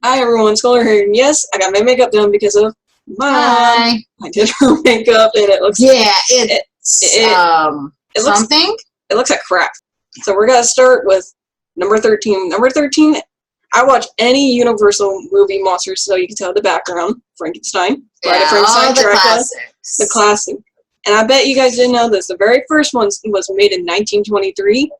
Hi everyone, Scholar here. Yes, I got my makeup done because of Mom. Hi. I did her makeup and it looks something. It looks like crap. So we're gonna start with number 13. Number 13, I watch any Universal movie monsters, so you can tell the background. Frankenstein, Bride of Frankenstein, the Dracula, classics. the classic. And I bet you guys didn't know this. The very first one was made in 1923.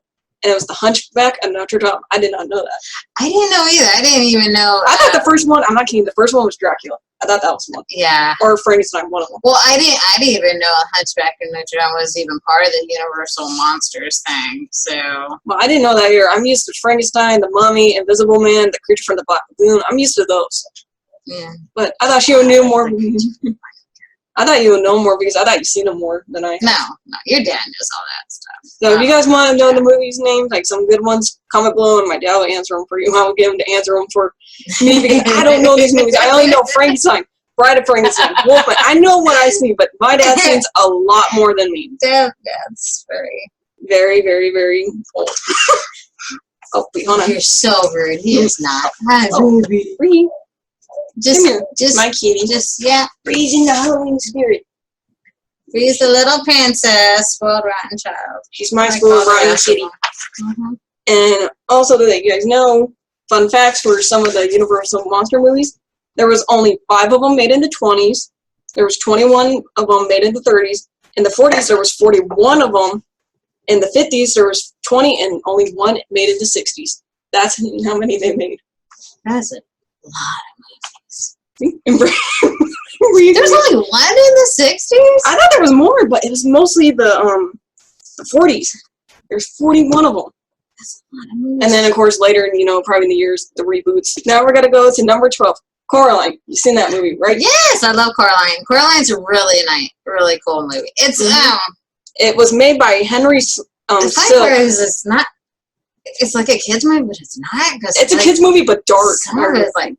And it was The Hunchback of Notre Dame. I did not know that. I didn't know either. I didn't even know. I thought the first one, I'm not kidding, the first one was Dracula. I thought that was one. Yeah. Or Frankenstein, one of them. Well, I didn't even know Hunchback of Notre Dame was even part of the Universal Monsters thing. So. Well, I didn't know that either. I'm used to Frankenstein, the Mummy, Invisible Man, the Creature from the Black Lagoon. I'm used to those. Yeah. But I thought you knew more. I thought you would know more because I thought you'd seen them more than I. No, your dad knows all that stuff. So if you guys want to know the movies' names, like some good ones, comment below and my dad will answer them for you. I will get him to answer them for me because I don't know these movies. I only know Frankenstein, Bride of Frankenstein, Wolfman. I know what I see, but my dad sees a lot more than me. Dad's very, very, very old. Oh, wait, hold on. You're so rude. He is not. Oh, Bree. Just my kitty. Bree's in the Halloween spirit. Bree's the little princess, spoiled rotten child. She's my spoiled rotten kitty. Mm-hmm. And also to let you guys know, fun facts for some of the Universal monster movies. There was only 5 of them made in the 20s. There was 21 of them made in the 30s. In the 40s, there was 41 of them. In the 50s, there was 20 and only 1 made in the 60s. That's how many they made. That's a lot of movies. There's only 1 in the 60s? I thought there was more, but it was mostly the 40s. There's 41 of them. That's a lot of movies. And then, of course, later, probably in the years, the reboots. Now we're going to go to number 12. Coraline. You've seen that movie, right? Yes, I love Coraline. Coraline's a really nice, really cool movie. It's, it was made by Henry Silk. It's not, it's like a kid's movie, but it's not. It's a kid's movie, but dark. It's like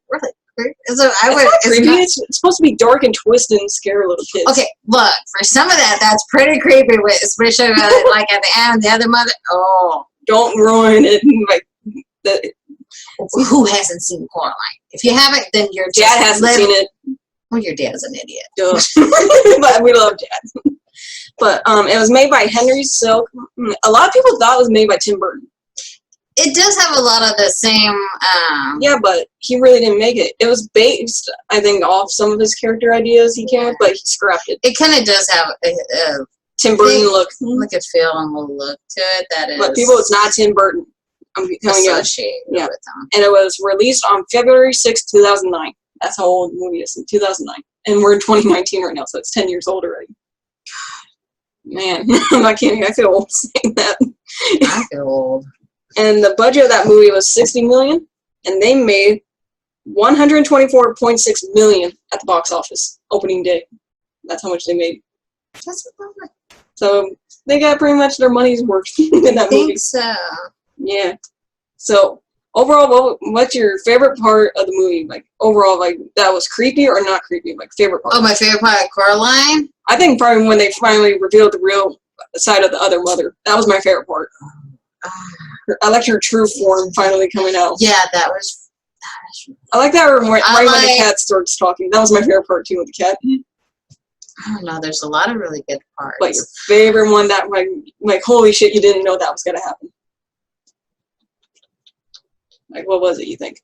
really creepy. So it's supposed to be dark and twisted and scare little kids. Okay, look, for some of that's pretty creepy, especially like at the end, the other mother. Oh, don't ruin it. Who hasn't seen Coraline? If you haven't, then your dad hasn't seen it. Well, your dad's an idiot. But we love Dad. But it was made by Henry Silk. A lot of people thought it was made by Tim Burton. It does have a lot of the same. Yeah, but he really didn't make it. It was based, I think, off some of his character ideas he came with, but he scrapped it. It kind of does have a Tim Burton look. Like a feel and a look to it. That is. But people, it's not Tim Burton. I'm telling you. Yeah. With them. And it was released on February 6, 2009. That's how old the movie is, in 2009. And we're in 2019 right now, so it's 10 years old already. Man, I'm not kidding. I feel old saying that. I feel old. And the budget of that movie was $60 million, and they made $124.6 million at the box office opening day. That's how much they made. That's a lot. So they got pretty much their money's worth in that movie. I think so. Yeah. So overall, what's your favorite part of the movie? Like overall, like that was creepy or not creepy? Like favorite part. Oh, my favorite part of Coraline. I think probably when they finally revealed the real side of the other mother. That was my favorite part. I like her true form finally coming out. Yeah, that was I like that right when the cat starts talking. That was my favorite part too with the cat. I don't know. There's a lot of really good parts. But your favorite one that like holy shit, you didn't know that was gonna happen. Like what was it? You think?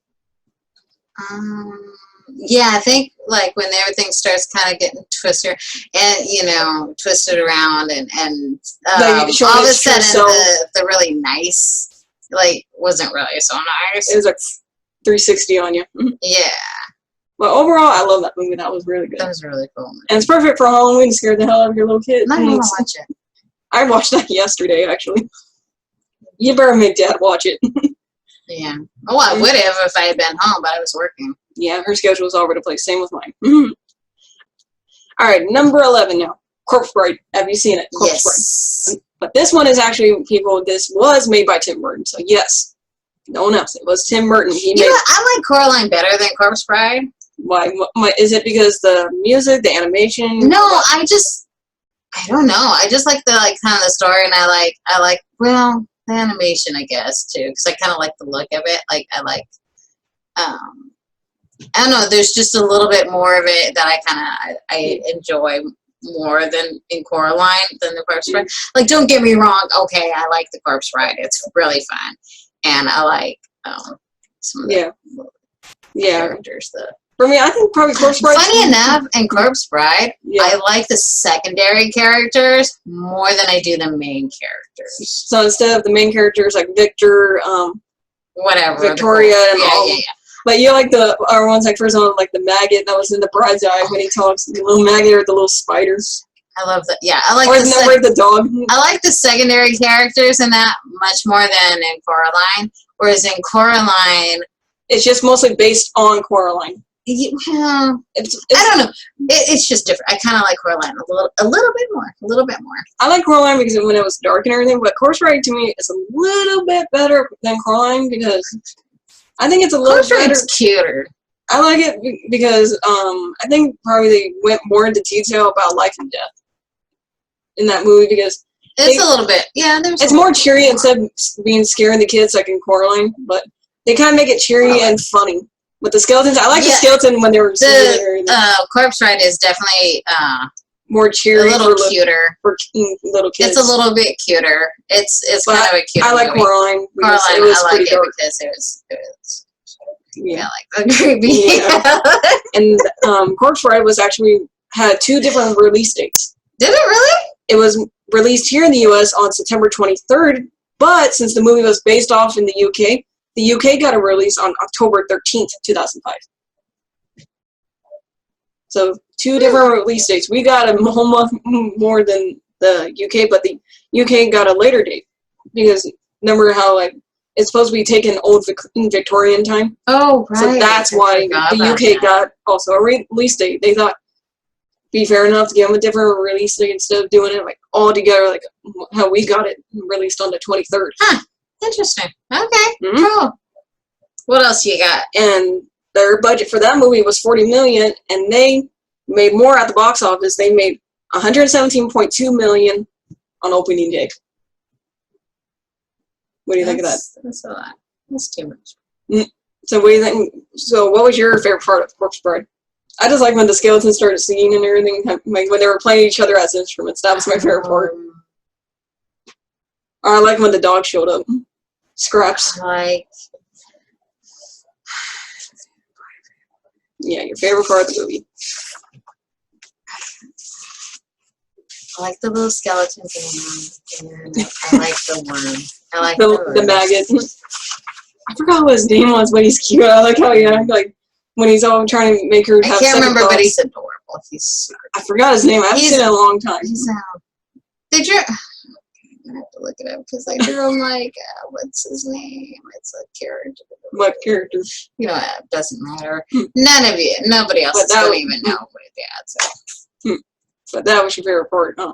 Yeah, I think like when everything starts kind of getting twisted and twisted around and all of a sudden the really nice wasn't really so nice. It was like 360 on you. Yeah. But overall, I love that movie. That was really good. That was really cool. And it's perfect for Halloween to scare the hell out of your little kid. I'm not gonna watch it. I watched that yesterday, actually. You better make Dad watch it. Yeah. Oh, I would have if I had been home, but I was working. Yeah, her schedule was all over the place. Same with mine. All right, number 11 now. Corpse Bride. Have you seen it? Corpse Bride. But this one is actually, this was made by Tim Burton. So, yes. No one else. It was Tim Burton. I like Coraline better than Corpse Bride. Why? Is it because the music, the animation? No, I don't know. I just like the kind of the story, and I like the animation, I guess, too, because I kind of like the look of it. I like I don't know, there's just a little bit more of it that I enjoy more than in Coraline than the Corpse Bride. Like, don't get me wrong, okay, I like the Corpse Bride. It's really fun. And I like some of the characters. For me, I think probably Corpse Bride. Funny enough, in Corpse Bride, I like the secondary characters more than I do the main characters. So instead of the main characters like Victor, whatever, Victoria, and all. But you like the ones like, for example, like the maggot that was in the Bride's Eye when he talks, the little maggot or the little spiders. I love that. Yeah, I like the dog. I like the secondary characters in that much more than in Coraline. Whereas in Coraline, it's just mostly based on Coraline. Well, I don't know. It's just different. I kind of like Coraline a little bit more. I like Coraline because when it was dark and everything, but Corpse Bride to me is a little bit better than Coraline because I think it's a little better. It's cuter. I like it because I think probably they went more into detail about life and death in that movie because it's a little bit, it's more cheery instead of being scaring the kids like in Coraline, but they kind of make it cheery and funny. With the skeletons, I like the skeleton when they were the Corpse Bride is definitely more cheery, a little cuter for little kids. It's a little bit cuter. It's kind of a cute. I like movie. Coraline. Coraline, I like it because it was like creepy. Yeah. And Corpse Bride was actually had 2 different release dates. Did it really? It was released here in the U.S. on September 23rd, but since the movie was based off in the UK. The UK got a release on October 13th, 2005. So 2 different release dates. We got a whole month more than the UK, but the UK got a later date because remember how like it's supposed to be taken old Victorian time. Oh, right. So that's why the UK got also a release date. They thought be fair enough to give them a different release date instead of doing it like all together, like how we got it released on the 23rd. Huh. Interesting. Okay. Cool. What else you got? And their budget for that movie was $40 million, and they made more at the box office. They made $117.2 million on opening day. What do you think of that? That's a lot. That's too much. So what do you think? So what was your favorite part of Corpse Bride? I just like when the skeletons started singing and everything, like when they were playing each other as instruments. That was my favorite part. Or I like when the dog showed up. Scraps. Yeah, your favorite part of the movie. I like the little skeletons and I like the worm. I like the maggot. I forgot what his name was, but he's cute. I like how like when he's all trying to make her have I can't remember, but he's adorable. He's super cute. I forgot his name. I haven't seen it in a long time. I have to look it up because I drew him like, what's his name? It's a character. What character? You know, it doesn't matter. Nobody else is going to even know what it is. So. But that was your favorite part, huh?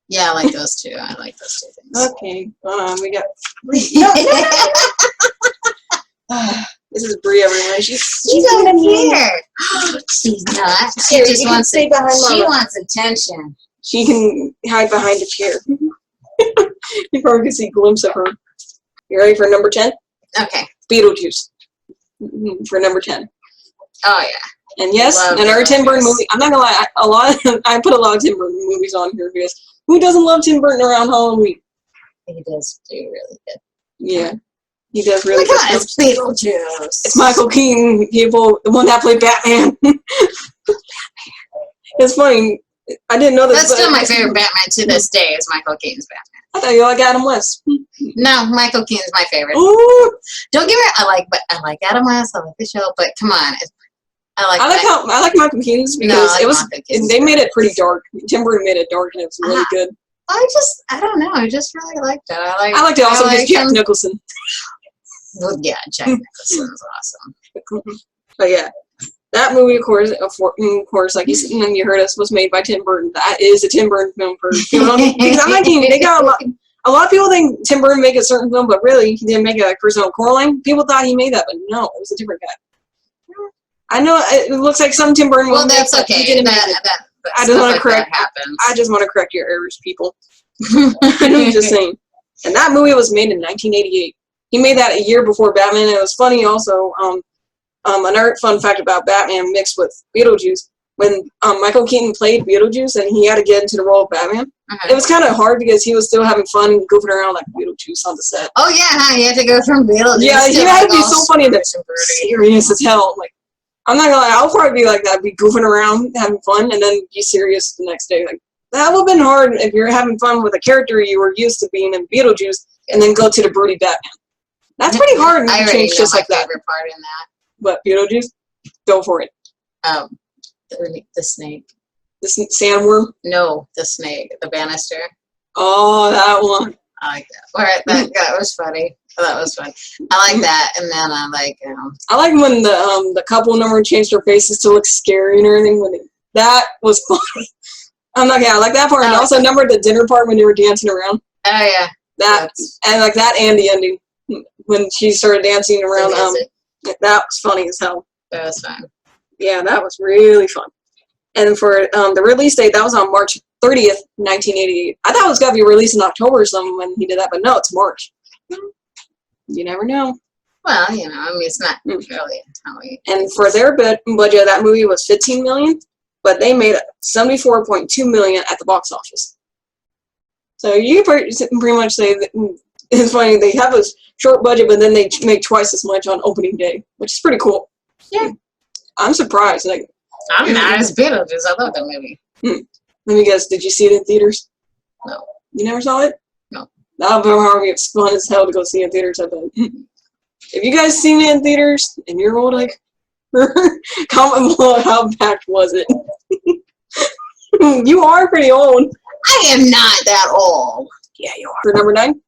Yeah, I like those 2. I like those 2 things. Okay. We got. This is Bree, everyone. She's over here. She's not. She just wants to. She wants attention. She can hide behind a chair. You probably can see a glimpse of her. You ready for number 10? Okay. Beetlejuice. For number 10. Oh, yeah. And yes, another Tim Burton movie. I'm not gonna lie, I put a lot of Tim Burton movies on here because who doesn't love Tim Burton around Halloween? He does do really good. Yeah. He does really good. It's Beetlejuice. It's Michael Keaton, people, the one that played Batman. It's funny. I didn't know that. That's still my favorite Batman to this day is Michael Keaton's Batman. I thought you like Adam West. No, Michael Keaton's my favorite. Ooh. Don't get me wrong. I like Adam West. I like the show, but come on, I like Michael Keaton's because they made it pretty dark. Tim Burton made it dark and it was really good. I don't know. I just really liked it. I liked it also because Jack Nicholson. Well, yeah, Jack Nicholson is awesome. But yeah. That movie, of course, like you heard us, was made by Tim Burton. That is a Tim Burton film for people. Because I'm thinking they got a lot of people think Tim Burton made a certain film, but really he didn't make a personal Coraline. People thought he made that, but no, it was a different guy. I know it looks like some Tim Burton. Well, that's okay. I just want to correct. I just want to correct your errors, people. I'm just saying. And that movie was made in 1988. He made that a year before Batman. And it was funny also. another fun fact about Batman mixed with Beetlejuice. When Michael Keaton played Beetlejuice and he had to get into the role of Batman, it was kind of hard because he was still having fun and goofing around like Beetlejuice on the set. Oh yeah, huh? He had to go from Beetlejuice. Yeah, he had to be so funny and serious serious as hell. Like, I'm not gonna lie, I'll probably be like that, be goofing around, having fun, and then be serious the next day. Like, that would have been hard if you're having fun with a character you were used to being in Beetlejuice, and then go to the broody Batman. That's pretty hard to change just like that. Favorite part in that. But Beetlejuice, go for it. The snake. The sandworm? No, the snake. The banister. Oh, that one. I like that. Alright, that was funny. That was fun. I like that, and then I like. I like when the couple number changed their faces to look scary and everything. That was fun. I'm not gonna. I like that part, and also remember the dinner part when they were dancing around. Oh yeah. And like that, and the ending when she started dancing around. That was funny as hell. That was fun. Yeah, that was really fun. And for the release date, that was on March 30th, 1988. I thought it was going to be released in October or something when he did that, but no, it's March. You never know. Well, I mean, it's not really Italian. And for their budget, that movie was $15 million, but they made $74.2 million at the box office. So you can pretty much say that it's funny, they have a short budget, but then they make twice as much on opening day, which is pretty cool. Yeah. I'm surprised. Like, I'm not as Beetlejuice. I love that movie. Let me guess, did you see it in theaters? No. You never saw it? No. That would be fun as hell to go see in theaters, I bet. If you guys seen it in theaters and you're old, like, comment below how packed was it. You are pretty old. I am not that old. Yeah, you are. For number 9,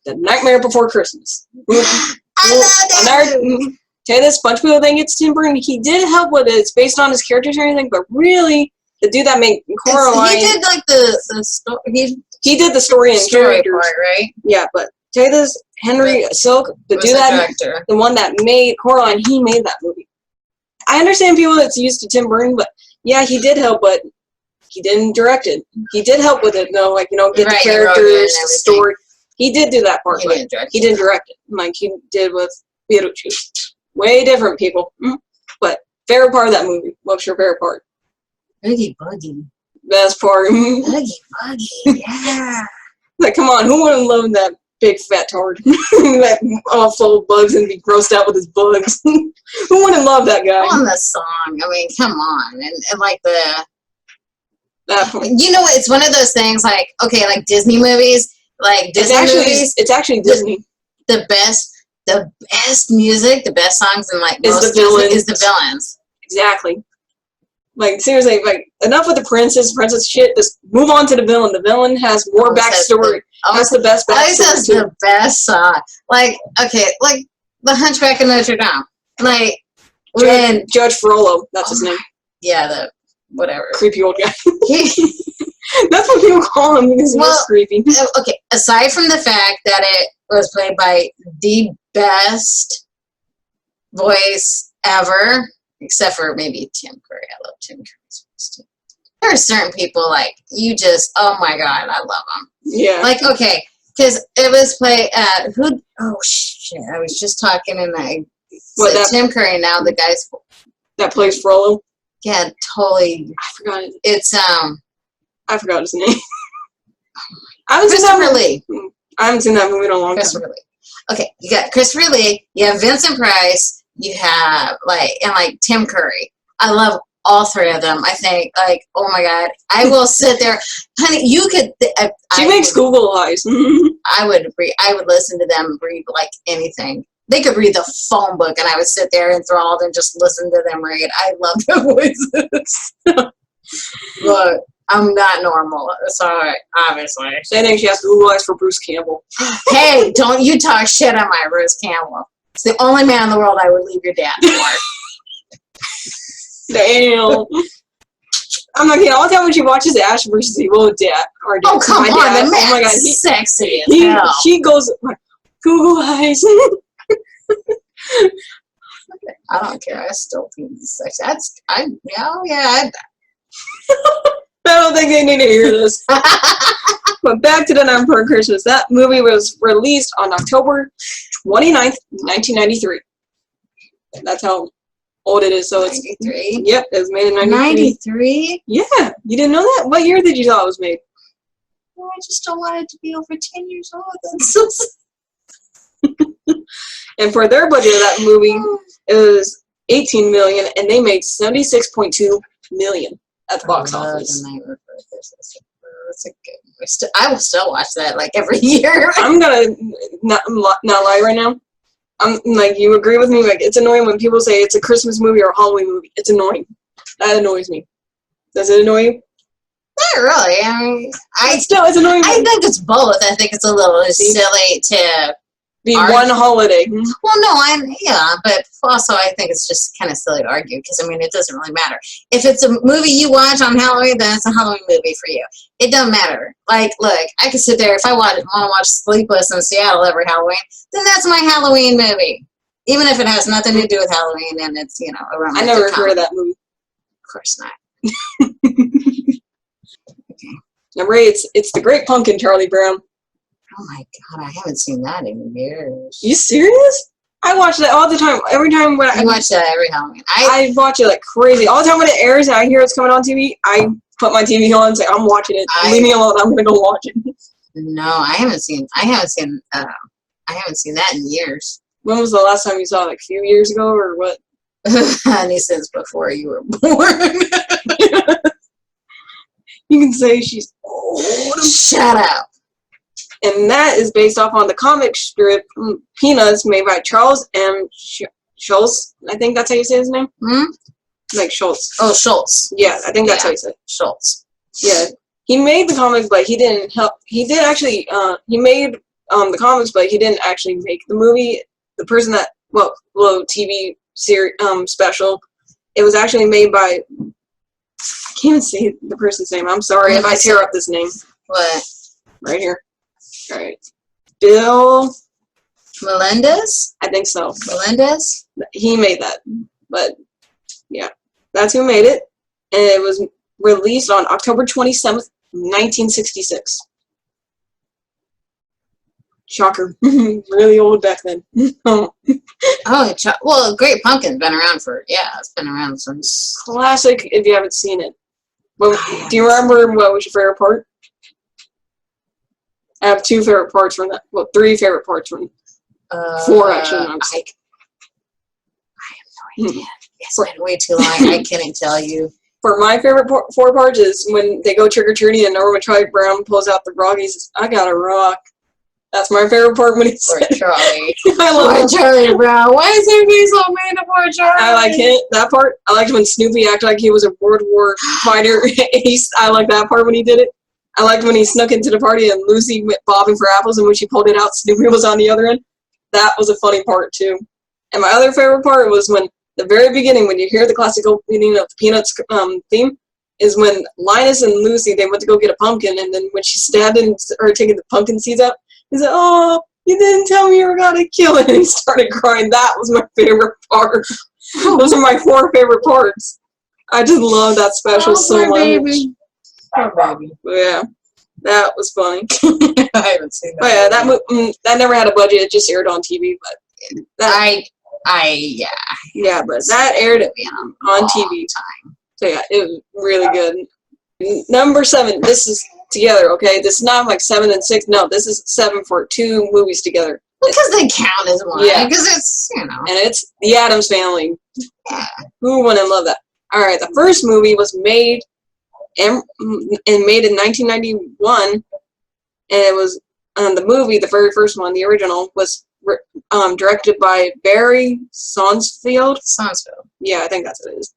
The Nightmare Before Christmas. I love that. Tell you this, bunch of people think it's Tim Burton. He did help with it. It's based on his characters or anything, but really, the dude that made Coraline. He did like the story. He did the story and characters, part, right? Yeah, but tell you this, Henry Silk, the dude that, the one that made Coraline, he made that movie. I understand people that's used to Tim Burton, but yeah, he did help, but he didn't direct it. He did help with it, though, like, get the characters, the story. He did do that part, but he didn't direct it, like he did with Beetlejuice. Way different, people. But favorite part of that movie. What's your favorite part? Oogie Boogie. Best part. Oogie Boogie, yeah. Like, come on, who wouldn't love that big fat tard? That all full of bugs and be grossed out with his bugs. Who wouldn't love that guy? On the song, I mean, come on. And like that point. It's one of those things like, okay, like Disney movies. Like Disney movies. It's actually Disney. The best music, the best songs, and like is the villains. Exactly. Like, seriously, like, enough with the princess shit. Just move on to the villain. The villain has more backstory. That's the best backstory. That's the best song. Like, okay, like The Hunchback of Notre Dame. Like when Judge Frollo, that's his name. Yeah, whatever. Creepy old guy. That's what people call him because he's creepy. Okay, aside from the fact that it was played by the best voice ever, except for maybe Tim Curry. I love Tim Curry's voice too. There are certain people like you just, oh my god, I love them. Yeah. Like, okay, because it was played at oh shit, I was just talking and Tim Curry now, the guys that plays Frollo. Yeah, totally. I forgot it. It's I forgot his name. Christopher Lee. I haven't seen that movie in a long time. Christopher Lee. Okay, you got Christopher Lee, you have Vincent Price, you have and Tim Curry. I love all three of them. I think oh my god, I will sit there, honey. You could. She makes Google eyes. I would listen to them read like anything. They could read the phone book, and I would sit there enthralled and just listen to them read. I love their voices. Look, I'm not normal. Sorry, obviously. They think she has Google eyes for Bruce Campbell. Hey, don't you talk shit on my Bruce Campbell. It's the only man in the world I would leave your dad for. Damn. I'm like, all the time when she watches Ash versus Evil Dad. Oh, come on. The man's sexy as hell. She goes, Google eyes. I don't care. I still think he's sexy. I don't think they need to hear this. But back to The Nightmare Before Christmas. That movie was released on October 29th, 1993. That's how old it is. So 93? Yep, it was made in 93. 93? Yeah, you didn't know that? What year did you thought it was made? Well, I just don't want it to be over 10 years old. That's so And for their budget of that movie, it was $18 million, and they made $76.2 million at the box office. That's a good movie. I will still watch that like every year. I'm gonna not lie right now. I'm like, you agree with me? Like, it's annoying when people say it's a Christmas movie or a Halloween movie. It's annoying. That annoys me. Does it annoy you? Not really. I mean, it's annoying. I think it's both. I think it's a little silly to be one holiday. Well, no, but also I think it's just kind of silly to argue because, I mean, it doesn't really matter. If it's a movie you watch on Halloween, then it's a Halloween movie for you. It doesn't matter. Like, look, I could sit there, if I want to watch Sleepless in Seattle every Halloween, then that's my Halloween movie. Even if it has nothing to do with Halloween and it's, a romantic I never heard of that movie. Of course not. Okay. Number 8, it's The Great Pumpkin, Charlie Brown. Oh my God, I haven't seen that in years. You serious? I watch that all the time. Every time when I watch that every Halloween. I watch it like crazy. All the time when it airs and I hear it's coming on TV, I put my TV on and say, I'm watching it. Leave me alone. I'm gonna go watch it. No, I haven't seen that in years. When was the last time you saw it? Like a few years ago or what? Honey, since before you were born. You can say she's old. Shut up. And that is based off on the comic strip Peanuts, made by Charles M. Schulz. I think that's how you say his name. Like Schultz. Oh, Schultz. Yeah, I think that's how you say it. Schultz. Yeah, he made the comics, but he didn't help. He did actually. He made the comics, but he didn't actually make the movie. The person that TV series special. It was actually made by. I can't even say the person's name. I'm sorry if I tear up this name. What? Right here. All right. Bill Melendez? I think so. Melendez? He made that. But, yeah. That's who made it. And it was released on October 27th, 1966. Shocker. Really old back then. Well, Great Pumpkin's been around it's been around since... Classic if you haven't seen it. Well, do you remember what was your favorite part? I have 2 favorite parts from that. Well, 3 favorite parts from 4 actually. I have no idea. It's been way too long. I can't tell you. For my favorite 4 parts is when they go trick-or-treating and Norman Charlie Brown pulls out the rock. He says, I got a rock. That's my favorite part when he said Charlie. I love Charlie Brown. Why is everybody so mean to poor Charlie? I like that part. I liked when Snoopy acted like he was a World War fighter ace. I like that part when he did it. I liked when he snuck into the party and Lucy went bobbing for apples, and when she pulled it out, Snoopy was on the other end. That was a funny part, too. And my other favorite part was when, the very beginning, when you hear the classical beginning of the Peanuts theme, is when Linus and Lucy, they went to go get a pumpkin, and then when she stabbed her taking the pumpkin seeds out, he said, oh, you didn't tell me you were going to kill it, and he started crying. That was my favorite part. Those are my 4 favorite parts. I just love that special so much. Baby. Oh, baby. Yeah, that was funny. I haven't seen that. But yeah, that never had a budget. It just aired on TV. But yeah, but that aired on TV. Time. So yeah, it was really good. Number 7. This is together. Okay, this is not like 7 and 6. No, this is 7 for 2 movies together. Because they count as one. Yeah, because it's and it's The Addams Family. Yeah, who wouldn't love that? All right, the first movie was made. And made in 1991, and it was the movie, the very first one, the original, was directed by Barry Sonsfield. Yeah, I think that's what it is.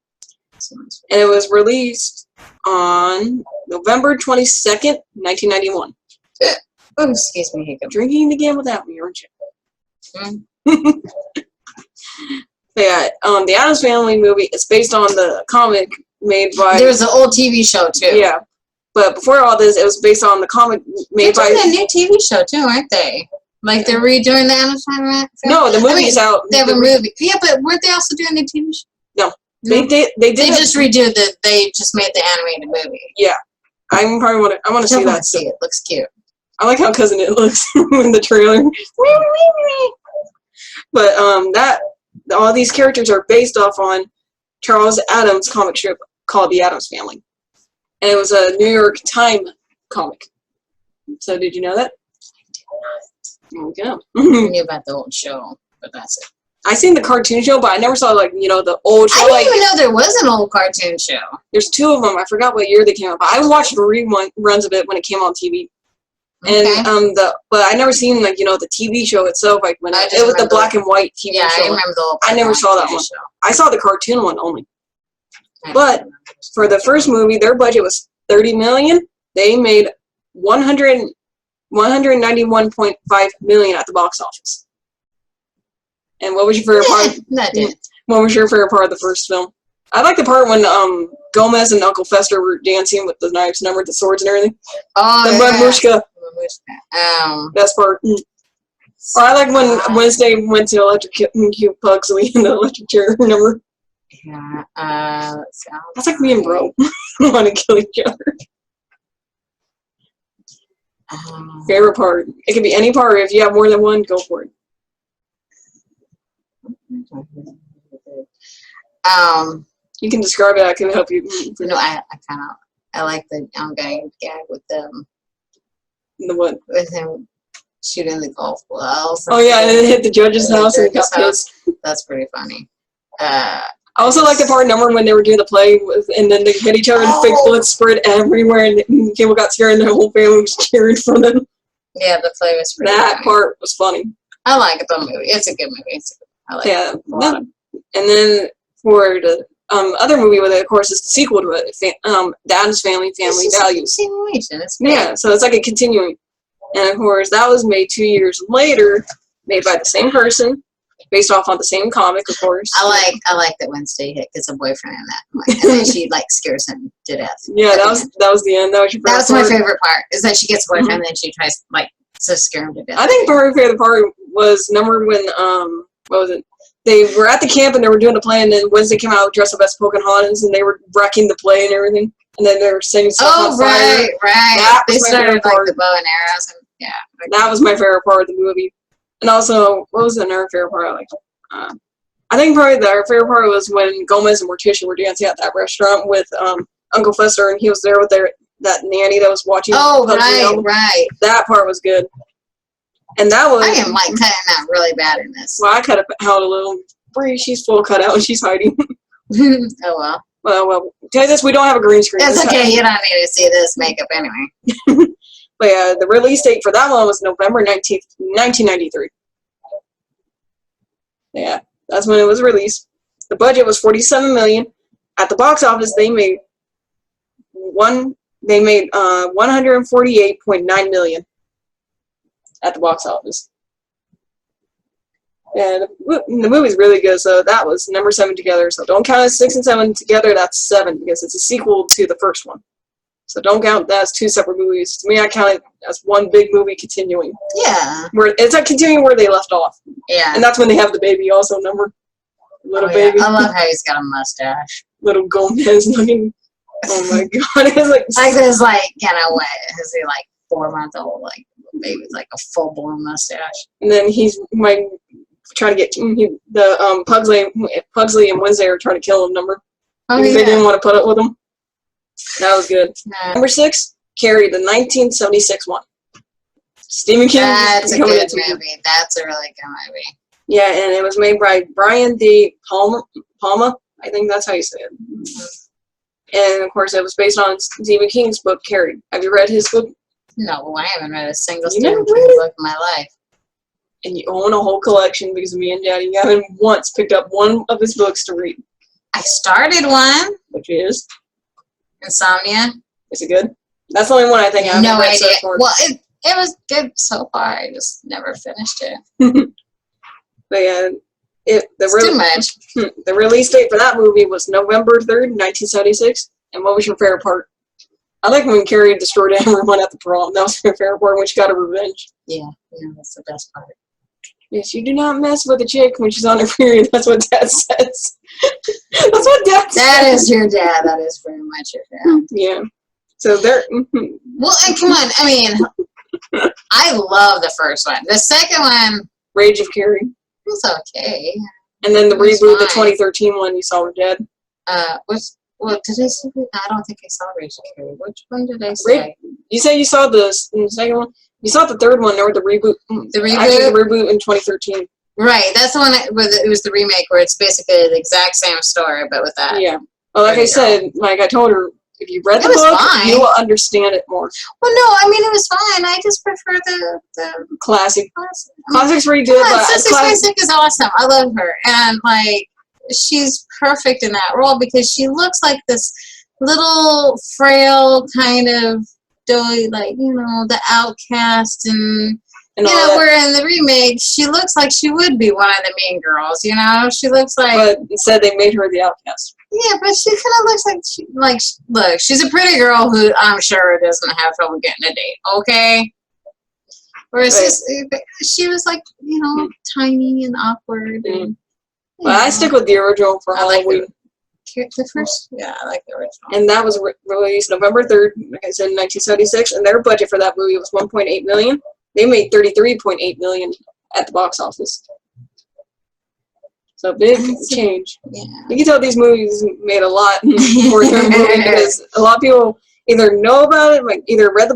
And it was released on November 22nd, 1991. Oh, excuse me, Hiccup. Drinking again without me, aren't you? Yeah, the Addams Family movie is based on the comic made by... There's an old TV show, too. Yeah. But before all this, it was based on the comic made by... They're doing a new TV show, too, aren't they? Like, they're redoing the Addams Family? No, the movie's out. They have a movie. Yeah, but weren't they also doing a TV show? No. They did. They just redid they just made the animated movie. Yeah. I want to see that. See it. Looks cute. I like how Cousin It looks in the trailer. But all these characters are based off on Charles Addams comic strip called The Addams Family. And it was a New York Times comic. So did you know that? There we go. I knew about the old show, but that's it. I seen the cartoon show, but I never saw, like, you know, the old show. I didn't even know there was an old cartoon show. There's 2 of them. I forgot what year they came out. But I watched reruns of it when it came on TV. And but I never seen, like, you know, the TV show itself, like when it was the black and white TV show. I remember the old. I never saw that one. I saw the cartoon one only. But for the first movie, their budget was $30 million. They made $191.5 million at the box office. And what was your favorite part? What was your favorite part of the first film? I like the part when Gomez and Uncle Fester were dancing with the knives, the swords and everything. Oh, the babushka. Best part. Or I like when Wednesday went to electrocute Pugsley in the electric chair. Remember? Yeah. That's like me and bro want to kill each other. Favorite part? It can be any part. If you have more than one, go for it. You can describe it. I can help you. No, I like the ongoing gag with them. The what? With him shooting the golf balls. Oh yeah, and it hit the judge's house and it got pissed. That's pretty funny. I also like the part when they were doing the play and then they hit each other and fake blood spread everywhere and people got scared and their whole family was cheering for them. Yeah, the play was pretty funny. Part was funny. I like the movie. It's a good movie. I like it a lot. And then for the other movie with it, of course, is the sequel to it, The Addams Family Values. Yeah, so it's like a continuing. And of course, that was made 2 years later, made by the same person, based off on the same comic, of course. I like that Wednesday gets a boyfriend in that, and then she scares him to death. Yeah, that was the end. That was your favorite part. That was my favorite part. Is that she gets a boyfriend and then she tries to scare him to death. I think my favorite part was when what was it? They were at the camp and they were doing the play, and then Wednesday came out dressed up as Pocahontas, and they were wrecking the play and everything. And then they were singing stuff on fire. Right. They started the bow and arrows, and that was my favorite part of the movie. And also, what was another favorite part I liked? I think probably our favorite part was when Gomez and Morticia were dancing at that restaurant with Uncle Fester, and he was there with that nanny that was watching. Oh, right. That part was good. And that was. I didn't like cutting out really bad in this. Well, I cut it out a little. Bree, she's full cut out and she's hiding. Oh well. Well, tell you this, we don't have a green screen. That's okay. You don't need to see this makeup anyway. But yeah, the release date for that one was November 19th, 1993. Yeah, that's when it was released. The budget was $47 million. At the box office, they made $148.9 million at the box office. And the movie's really good, so that was number 7 together. So don't count as 6 and 7 together, that's 7, because it's a sequel to the first one. So don't count that as 2 separate movies. To me, I count it as one big movie continuing. Yeah. It's like continuing where they left off. Yeah. And that's when they have the baby also, number. Little baby. I love how he's got a mustache. Little Gomez looking. Oh my god. It's like this, what? Is he 4 months old? Baby's a full blown mustache. And then he's trying to get Pugsley and Wednesday are trying to kill him, number. Because they didn't want to put up with him. That was good. Number 6, Carrie, the 1976 one. Stephen King. That's a good movie. That's a really good movie. Yeah, and it was made by Brian De Palma. I think that's how you say it. Mm-hmm. And of course, it was based on Stephen King's book, Carrie. Have you read his book? No, I haven't read a single Stephen King book in my life. And you own a whole collection because me and Daddy haven't once picked up one of his books to read. I started one. Which is? Insomnia. Is it good? That's the only one I think I haven't read so far. Well, it was good so far. I just never finished it. But yeah, too much. The release date for that movie was November 3rd, 1976. And what was your favorite part? I like when Carrie destroyed everyone at the prom. That was my favorite part when she got her revenge. Yeah, that's the best part. Yes, you do not mess with a chick when she's on her period. That's what Dad says. That's what Dad says. That is your dad. That is very much your dad. Yeah. So they're... Well, and come on. I mean, I love the first one. The second one... Rage of Carrie. It was okay. And then the reboot, the 2013 one you saw with Dad. Well, did I see? I don't think I saw Rachel Carey. Which one did I see? You say you saw the second one. You saw the third one or the reboot? The reboot. Actually, the reboot in 2013. Right, that's the one. It was the remake where it's basically the exact same story, but with that. Yeah. Well, like I said, like I told her, if you read the book, you will understand it more. Well, no, I mean it was fine. I just prefer the classic. Classic's pretty good. Yeah, Sissy Spacek is awesome. I love her, and like she's perfect in that role because she looks like this little frail kind of doughy, like the outcast and. Where in the remake, she looks like she would be one of the mean girls, She looks like... But instead they made her the outcast. Yeah, but she kind of looks like look, she's a pretty girl who I'm sure doesn't have trouble getting a date, okay? Whereas she was like, tiny and awkward. And, Well, I stick with the original for Halloween. The first? Yeah, I like the original. And that was released November 3rd, like I said, in 1976, and their budget for that movie was $1.8 million. They made $33.8 million at the box office. So big change. Yeah. You can tell these movies made a lot for their movie because a lot of people either know about it, like either read the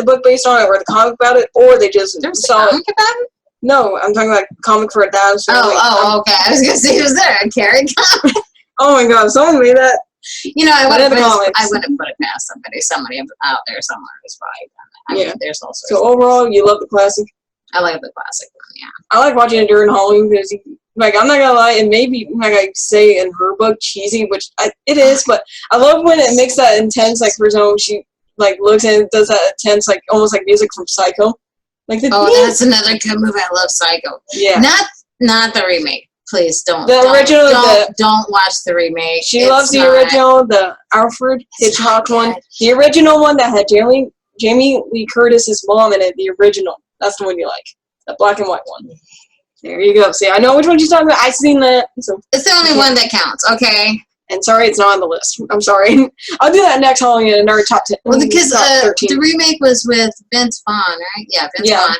book based on it, or the comic about it, or they just saw comic it. About it? No, I'm talking about comic for $1,000. So okay. I was gonna say, was there a Carrie comic? Oh my God, someone made that. I wouldn't put it past somebody out there somewhere who's probably done that. I mean, there's all sorts. So overall, you love the classic? I like the classic one, yeah. I like watching it during Halloween because, I'm not gonna lie, it may be, like I say in her book, cheesy, which it is, but I love when it makes that intense, like, for example, she, looks and does that intense, almost like music from Psycho. That's another good movie. I love Psycho. Yeah. Not the remake. Please don't. The original. Don't watch the remake. She loves the original, the Alfred Hitchcock one. The original one that had Jamie Lee Curtis's mom in it. The original. That's the one you like. The black and white one. There you go. See, I know which one she's talking about. I've seen that. So it's the only one that counts. Okay. And sorry, it's not on the list. I'm sorry. I'll do that next Halloween in our top 10. Well, because the remake was with Vince Vaughn, right? Yeah, Vince Vaughn.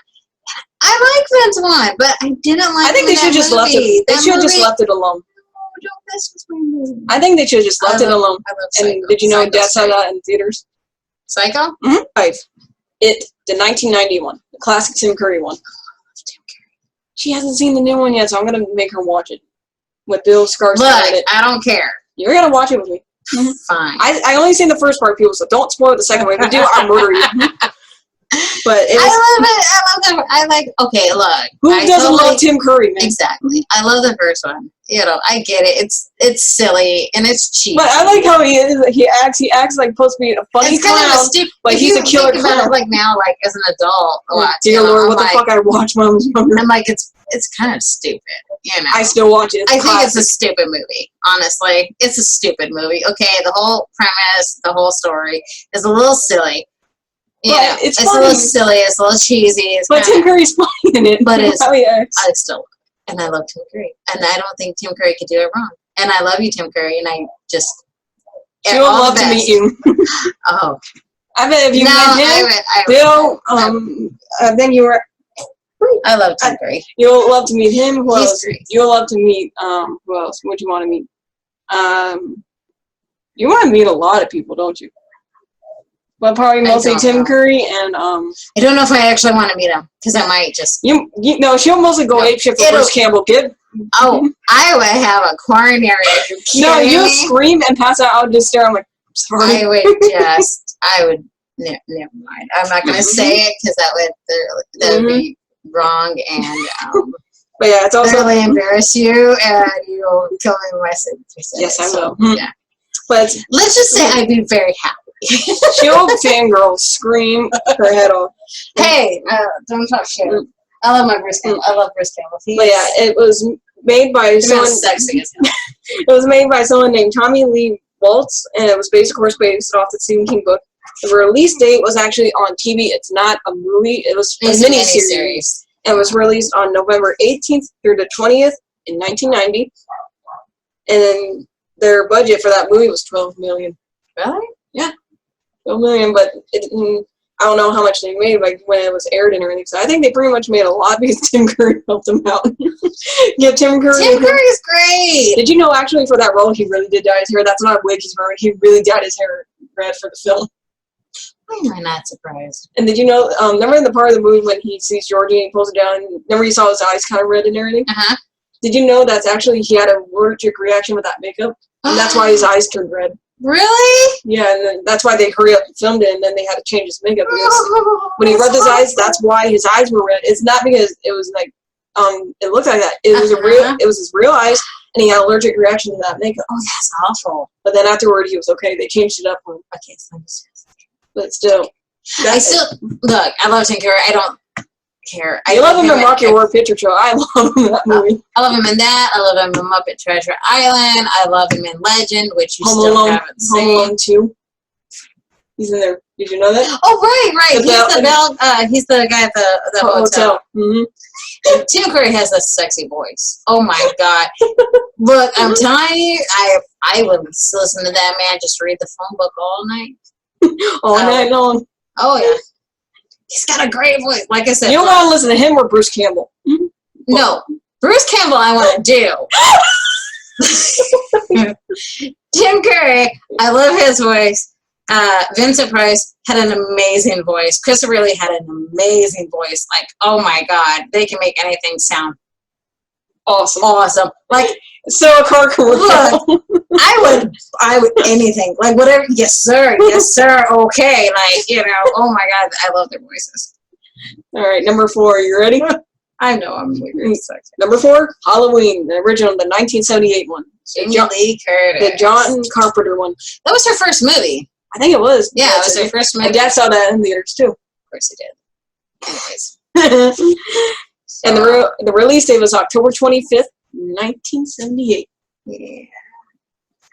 I like Vince Vaughn, but I didn't like. I think they should just left it. They should have just left it alone. No, don't mess with my movie. I think they should have just left it alone. I love Psycho. And did you know Dad saw that in theaters? Psycho? Mm-hmm. Right. The 1991, the classic Tim Curry one. Tim Curry. She hasn't seen the new one yet, so I'm gonna make her watch it with Bill Skarsgård in it. I don't care. You're gonna watch it with me. Fine. I only seen the first part, people, so don't spoil the second one. If you do, I'll murder you. But I love it. I love it. I like. Okay, look. Who doesn't love Tim Curry, man? Exactly. I love the first one. I get it. It's silly and it's cheap. But I like how he is. He acts like supposed to be a funny clown, but he's a killer clown. About it, like now, like as an adult, dear Lord, what the fuck I watched when I was younger. I'm like, it's kind of stupid. I still watch it. I think it's a stupid movie. Honestly, it's a stupid movie. Okay, the whole premise, the whole story is a little silly. It's a little silly. It's a little cheesy. But Tim Curry's funny in it. But I still, and I love Tim Curry, and I don't think Tim Curry could do it wrong. And I love you, Tim Curry, and I just. She would love to meet you. Oh. I bet if you met him, Bill, then you were. I love Tim Curry. You'll love to meet him. Who else? Great. You'll love to meet. Who else? What do you want to meet? You want to meet a lot of people, don't you? But probably mostly Tim Curry and I don't know if I actually want to meet him because I might just. You know, she'll mostly go apeshit for Bruce Campbell. I would have a coronary. No, you'll scream and pass out. I'll just stare. I'm like, sorry. I would. Never mind. I'm not going to say it because that would be wrong and. But yeah, it's also really embarrass you and you'll kill me with my signature. Yes, I will. Yeah. But let's just say I'd be very happy. She'll fangirl, scream her head off. Hey, don't talk shit. I love my Bruce Campbell. I love Bruce Campbell. But yeah, it was made by someone. Sexy as hell. It was made by someone named Tommy Lee Waltz, and it was based off the Stephen King book. The release date was actually on TV. It's not a movie. It was a miniseries. And was released on November 18th through the 20th in 1990. And then their budget for that movie was $12 million. Really? Yeah. $12 million, but I don't know how much they made like when it was aired and everything. So I think they pretty much made a lot because Tim Curry helped them out. Yeah, Tim Curry. Tim Curry's great. Did you know actually for that role he really did dye his hair? That's not a wig he's wearing. He really dyed his hair red for the film. Why am I not surprised? And did you know? Remember in the part of the movie when he sees Georgie and he pulls it down? And remember you saw his eyes kind of red and everything? Uh-huh. Did you know that's actually he had an allergic reaction with that makeup, and that's why his eyes turned red. Really? Yeah, and then that's why they hurry up and filmed it, and then they had to change his makeup because when he rubbed his eyes, that's why his eyes were red. It's not because it was like it looked like that. It was it was his real eyes, and he had an allergic reaction to that makeup. Oh, that's awful. But then afterward, he was okay. They changed it up for him. Okay, so But still, look. I love Tim Curry. I don't care. I love him in Rocky Horror Picture Show. I love him in that movie. I love him in that. I love him in Muppet Treasure Island. I love him in Legend, which you still haven't seen. Home Alone 2. He's in there. Did you know that? Oh, right. He's the guy at the hotel. Mm-hmm. Tim Curry has a sexy voice. Oh my God! Look, I'm telling you, I would listen to that man just read the phone book all night. All night long. Oh yeah. He's got a great voice. Like I said, you don't want to listen to him or Bruce Campbell. No, Bruce Campbell. I want to do. Tim Curry. I love his voice. Vincent Price had an amazing voice. Chris really had an amazing voice. Like, oh my God, they can make anything sound awesome. Like, so a car commercial. Look, I would anything. Like whatever. Yes, sir. Okay. Like, oh my God, I love their voices. All right, number 4. You ready? I know I'm really sexy. Number 4, Halloween, the original, the 1978 one. Jamie Lee Curtis. The John Carpenter one. That was her first movie. I think it was. Yeah, it was her first movie. My dad saw that in theaters too. Of course he did. Anyways. And the release date was October 25th, 1978. Yeah.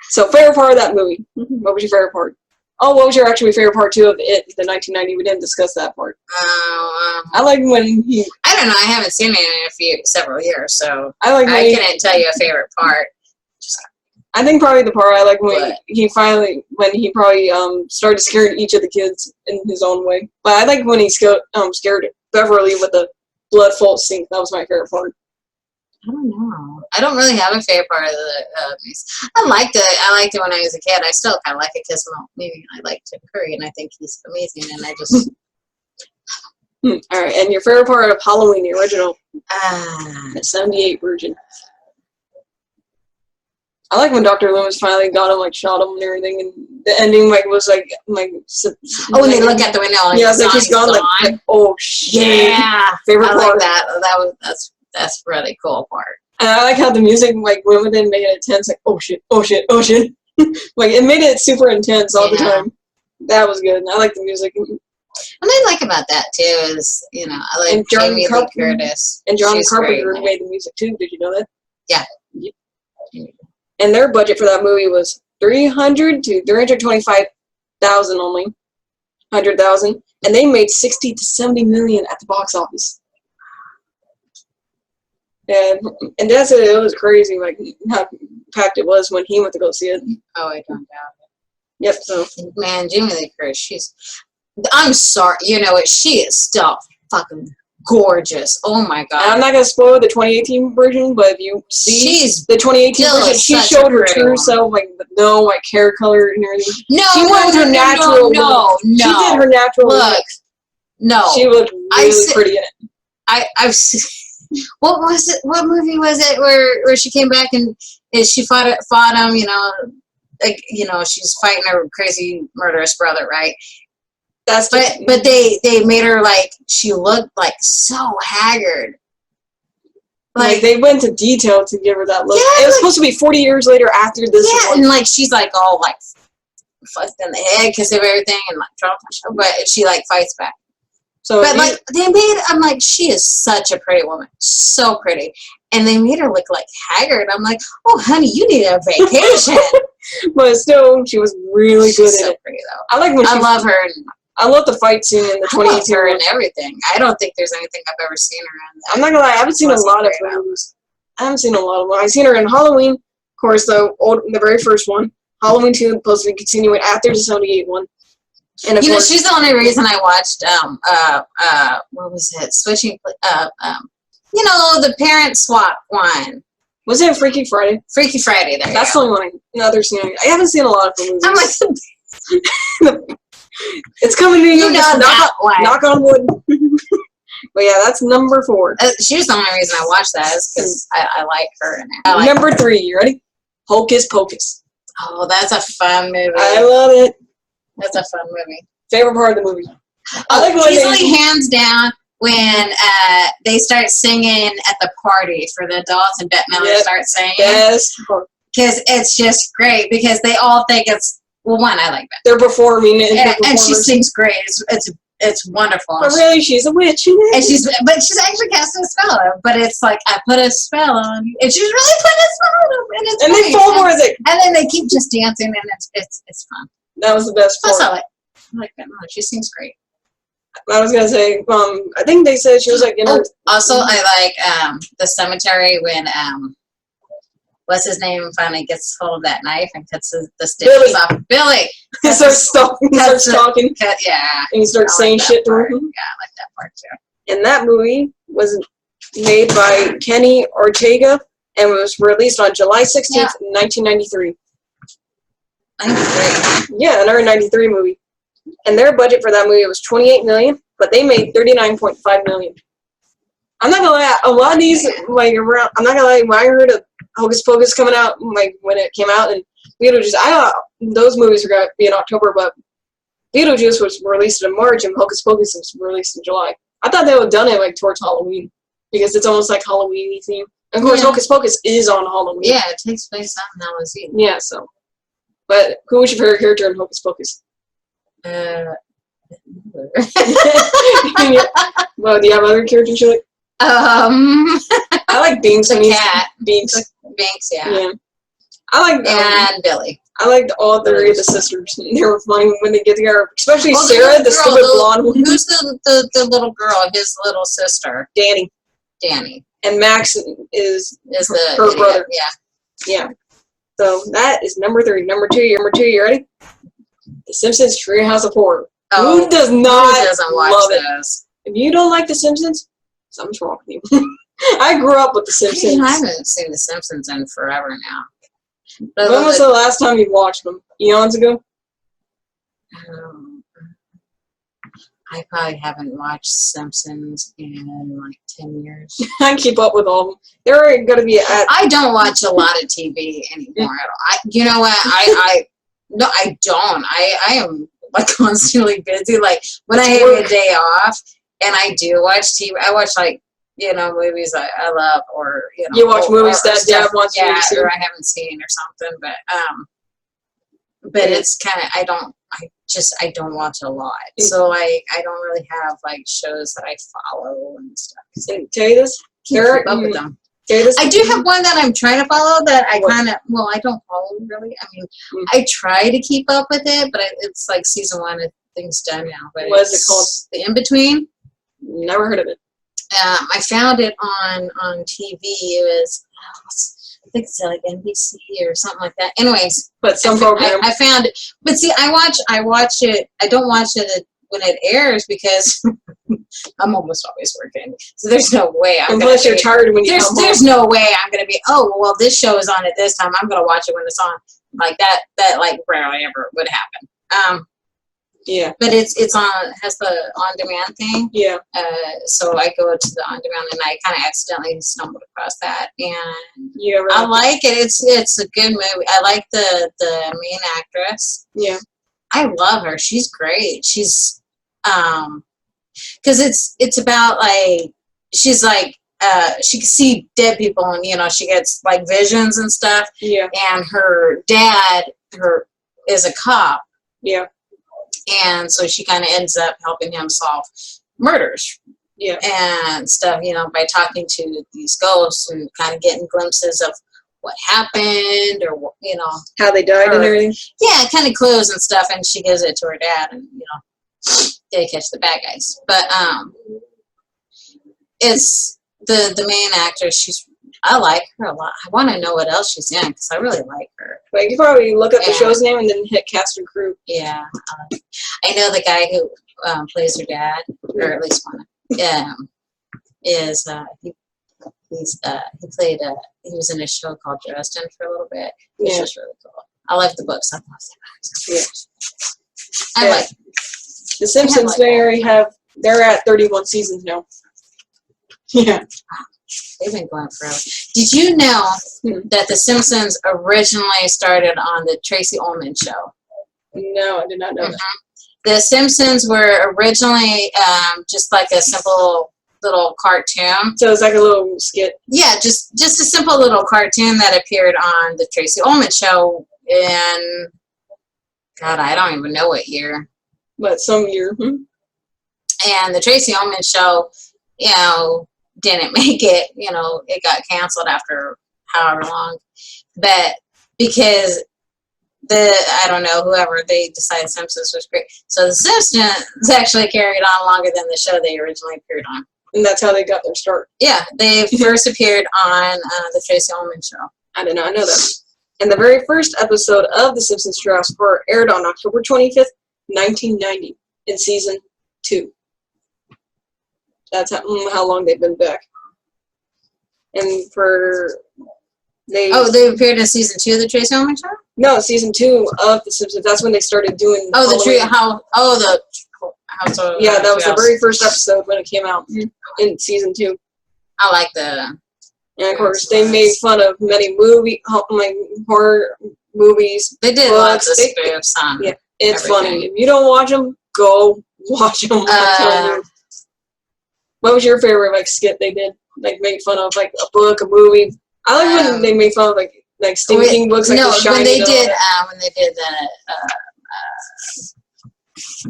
So, favorite part of that movie? What was your favorite part? Oh, what was your actually favorite part too of it? The 1990. We didn't discuss that part. I like when he. I don't know. I haven't seen it in several years, so I couldn't tell you a favorite part. I think probably the part I like when he probably started scaring each of the kids in his own way. But I like when he scared Beverly with the blood false sink. That was my favorite part. I don't know. I don't really have a favorite part of the I liked it. I liked it when I was a kid. I still kind of like it because maybe I like Tim Curry and I think he's amazing. And I just. All right, and your favorite part of Halloween, the original, the 78 version. I like when Dr. Loomis finally got him, shot him and everything, and the ending, was when they look at the window and he's gone, oh, shit. Yeah. Favorite part. Like that. That's really cool part. And I like how the music, went with it and made it intense, oh, shit, oh, shit, oh, shit. It made it super intense all the time. That was good. I like the music. What I like about that, too, is, I like Jamie Lee Curtis. And John Carpenter made the music, too. Did you know that? Yeah. And their budget for that movie was $300,000 to $325,000 only, $100,000, and they made $60 to $70 million at the box office. And Dad said it was crazy, how packed it was when he went to go see it. Oh, I don't doubt it. Yep. So, man, Jamie Lee Curtis, I'm sorry, she is still fucking gorgeous. Oh my God. And I'm not gonna spoil the 2018 version, but if you see the 2018 version, she showed her true self, no hair color and everything. No, she went with her natural. No. She did her natural look. No, she looked really pretty in it. I've seen. What was it? What movie was it where she came back and she fought him? She's fighting her crazy murderous brother, right? But they made her she looked so haggard. They went to detail to give her that look. Yeah, it was supposed to be 40 years later after this. Yeah, and she's all fucked in the head because of everything and trauma, but she fights back. So, but they made, I'm she is such a pretty woman, so pretty, and they made her look haggard. I'm oh honey, you need a vacation. But still, she was really good at it. Pretty though. I like when I love her. I love the fight scene in the 2018 her and everything. I don't think there's anything I've ever seen her in. I'm not gonna lie, I haven't seen a lot of her movies. I haven't seen a lot of them. I've seen her in Halloween, of course, the very first one. Halloween 2 supposed to be continuing after the 78 one. And of course, she's the only reason I watched what was it? Switching the parent swap one. Was it Freaky Friday? Freaky Friday. That's the only one I've seen. I haven't seen a lot of the movies. I'm like, it's coming to you. Knock on wood. But yeah, that's number 4. She was the only reason I watched that is because I like her in it. Number 3, you ready? Hocus Pocus. Oh, that's a fun movie. I love it. That's a fun movie. Favorite part of the movie? Easily hands down when they start singing at the party for the adults and Bette Midler starts singing. Yes. Because it's just great because they all think it's, well, one, I like Bette. They're performing it. And she sings great. It's wonderful. But really, she's a witch. And she's actually casting a spell on him. But it's like, I put a spell on you. And she's really putting a spell on him. And they fall for it. And then they keep just dancing, and it's fun. That was the best part. Plus, I like Bette Midler. She sings great. I was gonna say, I think they said she was like in her. Also, I like the cemetery when what's his name finally gets hold of that knife and cuts the stitches off. Billy. He starts talking. Yeah. And he starts saying shit to her. Yeah, I like that part too. And that movie was made by Kenny Ortega and was released on July 16th, 1993. 93. Yeah, another 93 movie. And their budget for that movie was $28 million, but they made $39.5 million. I'm not gonna lie, a lot of these, like, around, I'm not gonna lie, when I heard of Hocus Pocus coming out, like, when it came out, and Beetlejuice, I thought those movies were gonna be in October, but Beetlejuice was released in March, and Hocus Pocus was released in July. I thought they would have done it, like, towards Halloween, because it's almost like Halloween-y theme. And of course, Hocus Pocus is on Halloween. Yeah, it takes place on Halloween. Yeah, so. But who was your favorite character in Hocus Pocus? Well, do you have other characters you like? I like Binks. The cat. Binks. Binks, yeah. I like and Billy. I liked all 3 of the sisters. They were funny when they get together, especially Sarah, the stupid blonde one. Who's the little girl? His little sister. Danny. And Max is her brother. Yeah. So that is number 3. Number 2, you ready? The Simpsons Treehouse of Horror. Oh, who doesn't watch love those? If you don't like The Simpsons, something's wrong with you. I grew up with The Simpsons. I haven't seen The Simpsons in forever now. When was the last time you watched them? Eons ago? I probably haven't watched Simpsons in like 10 years. I keep up with all of them. They're going to be I don't watch a lot of TV anymore at all. You know what? No, I don't. I am like constantly busy. Like when I have a day off and I do watch TV, I watch like, movies I love, or, you watch movies that Dad wants you to see. Or I haven't seen or something, but it's kind of, I don't watch a lot. So I don't really have like shows that I follow and stuff. And tell you this, keep up with them. I do have one that I'm trying to follow that I I don't follow really. I mean, I try to keep up with it, but it's like season 1 and things done now. But what is it called? The In-Between. Never heard of it. I found it on TV. It was, I think it's like NBC or something like that. Anyways, but some program. I found it. But see, I watch it. I don't watch it when it airs because I'm almost always working. So there's no way I'm unless you're tired when you come home. There's no way I'm going to be, this show is on at this time. I'm going to watch it when it's on. Like that like rarely ever would happen. Yeah. But it has the on-demand thing. Yeah. So I go to the on-demand and I kind of accidentally stumbled across that, and I like it. It's a good movie. I like the main actress. Yeah. I love her. She's great. She's because it's about like she's like she can see dead people and she gets like visions and stuff. Yeah. And her dad is a cop. Yeah. And so she kind of ends up helping him solve murders. Yeah. And stuff, by talking to these ghosts and kind of getting glimpses of what happened or, how they died and everything. Yeah, kind of clues and stuff. And she gives it to her dad and, they catch the bad guys. But it's the main actress. I like her a lot. I want to know what else she's in because I really like her. But you probably look up the show's name and then hit cast and crew. Yeah. I know the guy who plays her dad, or at least one. Is he played he was in a show called Dresden for a little bit, which was really cool. I like the books. I love the books. Yeah. I like The Simpsons. They're at 31 seasons now. Yeah. They've been going forever. Did you know that The Simpsons originally started on the Tracy Ullman show? No, I did not know that. The Simpsons were originally just like a simple little cartoon. So it's like a little skit. Yeah, just a simple little cartoon that appeared on the Tracy Ullman show in, God, I don't even know what year. But some year. And the Tracy Ullman show, didn't make it. It got canceled after however long. But because I don't know, whoever, they decided Simpsons was great. So the Simpsons actually carried on longer than the show they originally appeared on. And that's how they got their start. Yeah, they first appeared on the Tracy Ullman show. I did not know that. And the very first episode of The Simpsons Jurassic Park aired on October 25th, 1990, in season 2. That's how long they've been back. And they appeared in season 2 of the Tracy Ullman show? No, season 2 of The Simpsons. That's when they started doing. Yeah, that was the very first episode when it came out in season 2. I like the. And of course, they made fun of many horror movies. They did lots of spoofs on. Yeah, it's funny. If you don't watch them, go watch them. What was your favorite skit they did? Make fun of a book, a movie. I like when they made fun of Stephen King books, The Shining. when they did the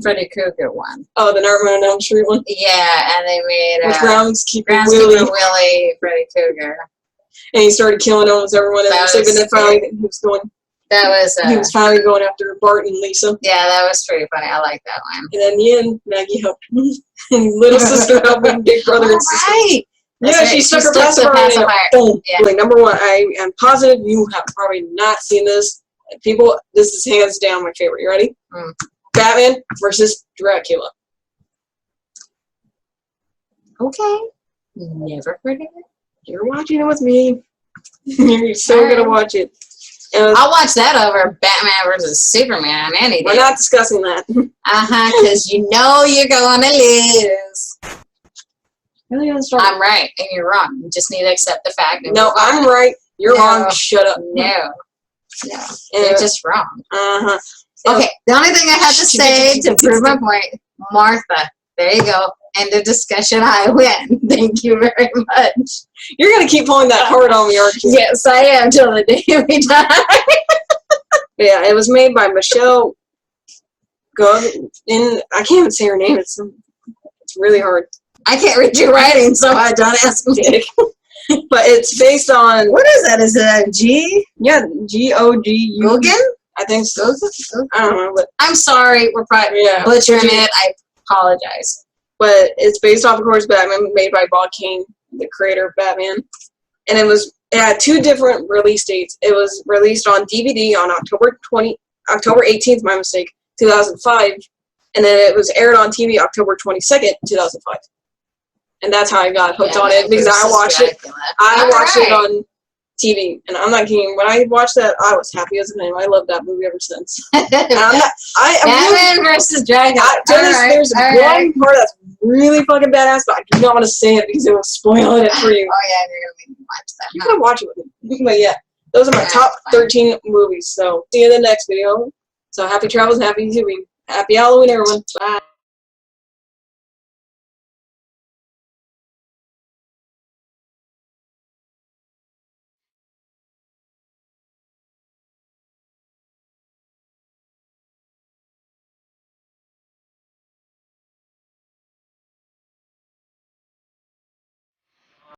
Freddy Krueger one. Oh, the Nightmare on Elm Street one. Yeah, and they made Groundskeeper Willie Freddy Krueger. And he started killing almost everyone in the and then finally he was going. He was finally going after Bart and Lisa. Yeah, that was pretty funny. I like that one. And then in the end, Maggie helped and little sister helping big brother and sister. Right. Yeah, she stuck her pacifier in it. Boom. Yeah. Number one, I am positive you have probably not seen this. People, this is hands down my favorite. You ready? Batman versus Dracula. Okay. Never heard of it. You're watching it with me. You're so gonna watch it. I'll watch that over Batman versus Superman any day. We're not discussing that. Because you're going to lose. Really I'm right and you're wrong. You just need to accept the fact. No, I'm right. You're wrong. Shut up. No. You're just wrong. So, okay, the only thing I have to say to prove my point, Martha. There you go. End of discussion. I win. Thank you very much. You're going to keep pulling that hard on me, aren't you? Yes, I am, till the day we die. Yeah, it was made by Michelle Godin. I can't even say her name. It's really hard. I can't read your writing, so I don't ask me. But it's based on... What is that? Is it a G? Yeah, G-O-G-U. Gogan? I think so. I don't know. But I'm sorry. We're probably butchering it. I apologize. But it's based off, of course, Batman, made by Bob Kane, the creator of Batman. And it had 2 different release dates. It was released on DVD on October 18th, my mistake, 2005. And then it was aired on TV October 22nd, 2005. And that's how I got hooked on it, because I watched it. I watched it on TV, and I'm not kidding. When I watched that, I was happy as a man. I loved that movie ever since. Batman versus Dracula. There's one part that's really fucking badass, but I do not want to say it because it will spoil it for you. Oh yeah, you're gonna make me watch that. You're gonna watch it with me. But yeah, those are my top 13 movies. So see you in the next video. So happy travels and happy Halloween, everyone. Bye.